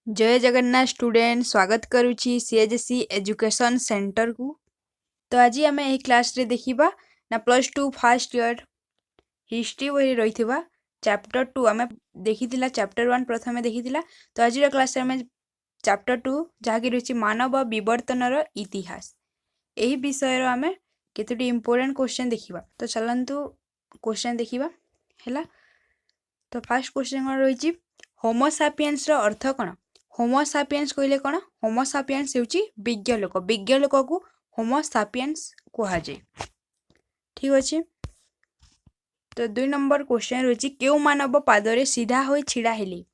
जय जगन्नाथ स्टूडेंट स्वागत करुछि CHC education centre को। तो आज आम यही क्लास रे देखिबा ना +2 फर्स्ट ईयर हिस्ट्री बही रही चैप्टर 2 आम देखिथिला चैप्टर 1 प्रथमे देखिथिला। तो आज क्लास रे आम चैप्टर 2 जहाँकि रही मानव विवर्तनर इतिहास यही विषय आम केतोटी इंपोर्टेंट क्वेश्चन देखिबा। तो चलंतु क्वेश्चन देखिबा हैला। तो फर्स्ट क्वेश्चन कौन रही होमो सापियंस रो अर्थ कौन? होमो सापियंस कहले कौन? होमो सापियंस होची विज्ञ लोक को होमो सापियंस कहा जाए। ठीक अच्छे। तो 2 नंबर क्वेश्चन रही क्यों मानव पादरे सीधा हो छिड़ा हेले?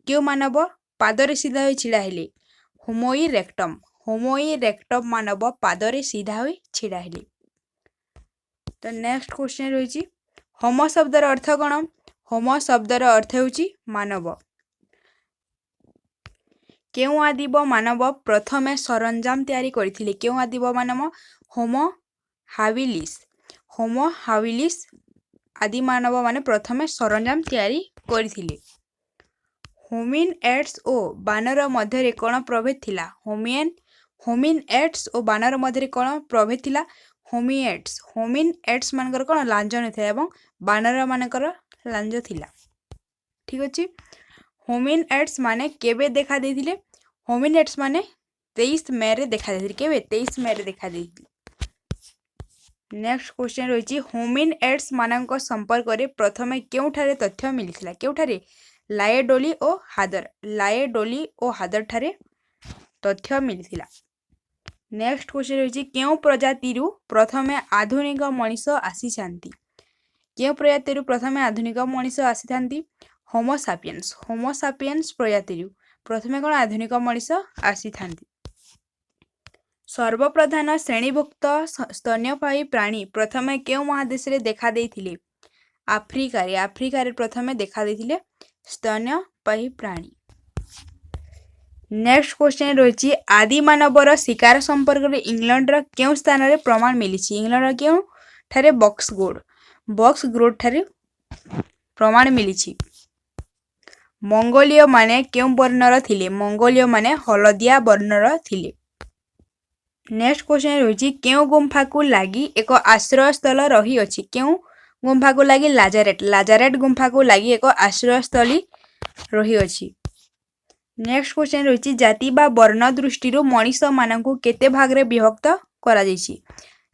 क्यों मानव पादरे सीधा हो छिड़ा हेले? होमो इरेक्टम मानव पादरे सीधा हो छिड़ा हेले। तो नेक्स्ट क्वेश्चन रही होमो शब्दर अर्थ कौन? होमो शब्दर अर्थ होची मानव। क्यों आदिब मानव प्रथमे सरंजाम तैयारी करथिले? क्यों आदिब मानव? होमो हाबिलिस आदि मानव माने प्रथमे सरंजाम तैयारी करथिले। होमिन एड्स ओ बानर मध्य कौन प्रभेद थिला? होमिन एड्स ओ बानर मध्य कौन प्रभेद थिला? होमिन एड्स मानकर कौन लांज नथिला एवं बानर मानकर लांज थिला। ठीक अछि। होमिन एड्स माने केबे देखा देथिले? होमिन एड्स माने 23 मे रे देखा देथिले। केबे? 23 मे रे देखा देथिले। नेक्स्ट क्वेश्चन रही होमिन एड्स मानक संपर्क रे प्रथमे केउठारे तथ्य मिलिथिला? केउठारे? लाएडोली ओ हादर ठारे तथ्य मिलिथिला। नेक्स्ट क्वेश्चन रही केउ प्रजाति रु प्रथमे आधुनिक मनीष आसीछांती? केउ प्रजाति रु प्रथमे आधुनिक मनीष आसीथांती? होमो सापियंस प्रजाति रु प्रथमे कौन आधुनिक मनीष आसीथांती। सर्वप्रधान श्रेणीभुक्त स्तन्यपायी प्राणी प्रथमे केउ महादेश रे देखा देथिले? आफ्रिका रे प्रथमे देखा देथिले स्तन्यपायी प्राणी। नेक्स्ट क्वेश्चन रही आदि मानवर शिकार संपर्क में इंग्लैंड रो केउ स्थान रे प्रमाण मिलिछि? इंग्लैंड रो केउ ठारे बक्सगोड ठारे प्रमाण मिलिछि। मंगोलीय माने केउ वर्णर थिले? मंगोलीय माने हलदिया वर्णर थिले। नेक्स्ट क्वेश्चन रही केउ गुंफा को लगी एक आश्रय स्थल रही अछि? केउ गुंफा को लगी? लाजारेट गुंफा को लगी एक आश्रय स्थली रही अछि। नेक्स्ट क्वेश्चन रही जाति बा वर्ण दृष्टि मनीष मानकु केते भाग रे विभक्त करा जायछि?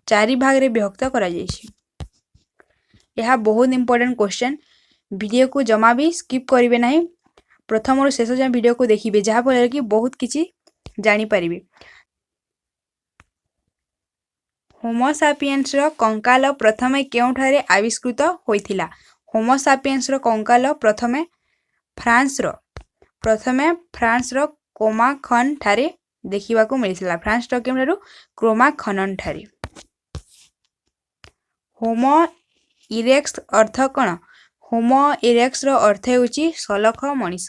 4 भाग रे विभक्त करा जायछि। यह बहुत इंपोर्टेंट क्वेश्चन। वीडियो को जमा भी स्किप करिवे नहीं। प्रथम और शेष जाए वीडियो को देखिए जहाँ फल कि बहुत किछि जानी पारिबे। होमो सापियंस रो कंकाल प्रथमे केउठारे आविष्कृत होइथिला? होमो सापियंस रो कंकाल प्रथमे फ्रांस रो कोमाखन ठारे देखिबा को मिलिथिला। फ्रांस रो केउठारु कोमाखनन ठारे। होमो इरेक्स अर्थ कौन? होमो इरेक्स रो अर्थ होची सलख मनीष।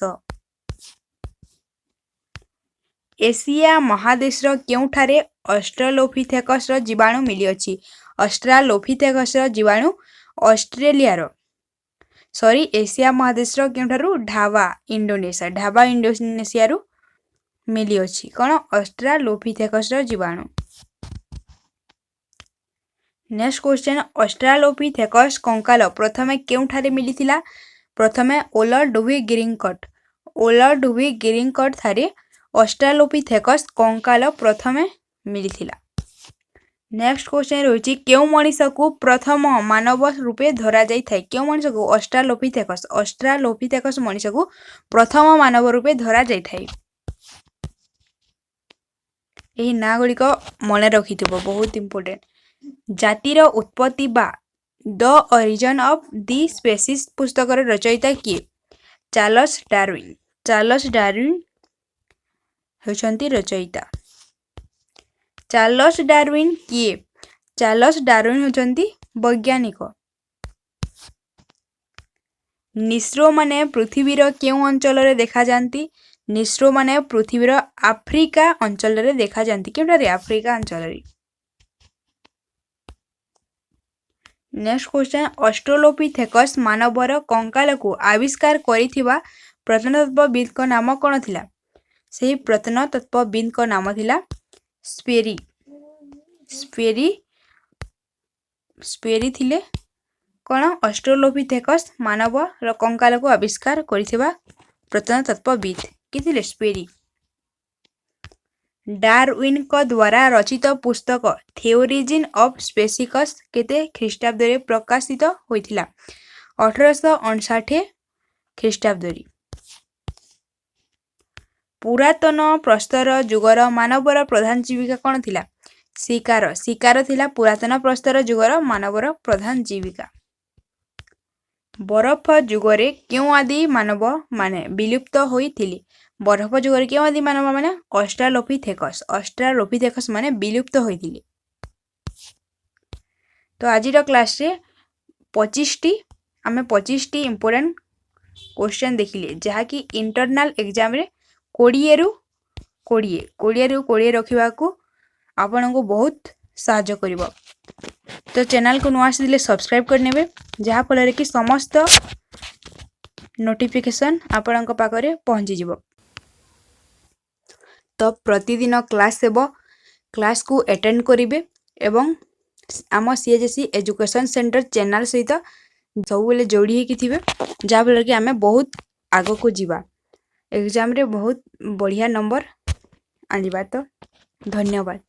एशिया महादेश रो केउठारे ऑस्ट्रेलोपिथेकस रो जीवाणु मिली अछि? ऑस्ट्रेलोपिथेकस रो जीवाणु एशिया महादेश रो केउठारु ढाबा इंडोनेशिया रु मिली अछि। कोन? ऑस्ट्रेलोपिथेकस रो जीवाणु। नेक्स्ट क्वेश्चन ऑस्ट्रेलोपिथेकस कंकाल प्रथमे केउठारे मिलिथिला? प्रथमे ओलर डुवी गिरिंकट थारे ऑस्ट्रेलोपिथेकस कंकाल प्रथमे मिलिथिला। नेक्स्ट क्वेश्चन रही केउ मनीष को प्रथम मानव रूपे धरा जाई थाए? केउ मनीष को? ऑस्ट्रेलोपिथेकस मनीष को प्रथम मानव रूपे धरा जाई थाए। एही ना गुडी को मने रखिथिबो बहुत इंपोर्टेंट। जातिर उत्पत्ति बा the origin of the species पुस्तक रचयिता किए? चार्ल्स डार्विन होचंती रचयिता। चार्ल्स डार्विन किए? चार्ल्स डार्विन होचंती वैज्ञानिक। निस्रो माने पृथ्वीर केउ अंचल रे देखा जानती? निस्रो माने पृथ्वीर आफ्रिका अंचल रे देखा जानती। केउटारे? आफ्रिका अंचल रे। नेक्स्ट क्वेश्चन ऑस्ट्रेलोपिथेकस मानवर कंकाल को आविष्कार करिथिबा प्रत्नतत्वविद को नाम कोन थिला? ସେହି ପ୍ରତ୍ନତତ୍ତ୍ୱବିଦଙ୍କ ନାମ ଥିଲା ସ୍ପେରି। ସ୍ପେରି ଥିଲେ କ'ଣ ଅଷ୍ଟ୍ରାଲୋପିଥେକସ୍ ମାନବର କଙ୍କାଳକୁ ଆବିଷ୍କାର କରିଥିବା ପ୍ରତ୍ନତତ୍ତ୍ୱବିଦ କି ଥିଲେ ସ୍ପେରି। ଡାରୱିନଙ୍କ ଦ୍ୱାରା ରଚିତ ପୁସ୍ତକ ଥେଓରିଜିନ୍ ଅଫ୍ ସ୍ପେସିକସ୍ କେତେ ଖ୍ରୀଷ୍ଟାବ୍ଦରେ ପ୍ରକାଶିତ ହୋଇଥିଲା? 1859 ଖ୍ରୀଷ୍ଟାବ୍ଦରେ। ପୁରାତନ ପ୍ରସ୍ତର ଯୁଗର ମାନବର ପ୍ରଧାନ ଜୀବିକା କ'ଣ ଥିଲା? ଶିକାର। ଶିକାର ଥିଲା ପୁରାତନ ପ୍ରସ୍ତର ଯୁଗର ମାନବର ପ୍ରଧାନ ଜୀବିକା। ବରଫ ଯୁଗରେ କେଉଁ ଆଦି ମାନବ ମାନେ ବିଲୁପ୍ତ ହୋଇଥିଲେ? ବରଫ ଯୁଗରେ କେଉଁ ଆଦି ମାନବ ମାନେ? ଅଷ୍ଟ୍ରାଲୋପିଥେକସ୍ ମାନେ ବିଲୁପ୍ତ ହୋଇଥିଲେ। ତ ଆଜିର କ୍ଲାସରେ 25ଟି ଇମ୍ପୋର୍ଟାଣ୍ଟ କ୍ୱେଶ୍ଚନ୍ ଦେଖିଲେ, ଯାହାକି ଇଣ୍ଟରନାଲ ଏକ୍ଜାମରେ 20ରୁ 20 ରଖିବାକୁ ଆପଣଙ୍କୁ ବହୁତ ସାହାଯ୍ୟ କରିବ। ତ ଚ୍ୟାନେଲକୁ ନୂଆ ଆସିଥିଲେ ସବସ୍କ୍ରାଇବ୍ କରିନେବେ, ଯାହାଫଳରେ କି ସମସ୍ତ ନୋଟିଫିକେସନ୍ ଆପଣଙ୍କ ପାଖରେ ପହଞ୍ଚିଯିବ। ତ ପ୍ରତିଦିନ କ୍ଲାସ୍ ହେବ, କ୍ଲାସ୍କୁ ଆଟେଣ୍ଡ କରିବେ ଏବଂ ଆମ CHSE ଏଜୁକେସନ୍ ସେଣ୍ଟର ଚ୍ୟାନେଲ୍ ସହିତ ସବୁବେଳେ ଯୋଡ଼ି ହେଇକି ଥିବେ, ଯାହାଫଳରେ କି ଆମେ ବହୁତ ଆଗକୁ ଯିବା, ଏକ୍ଜାମ୍ରେ ବହୁତ ବଢ଼ିଆ ନମ୍ବର ଆଣିବା। ତ ଧନ୍ୟବାଦ।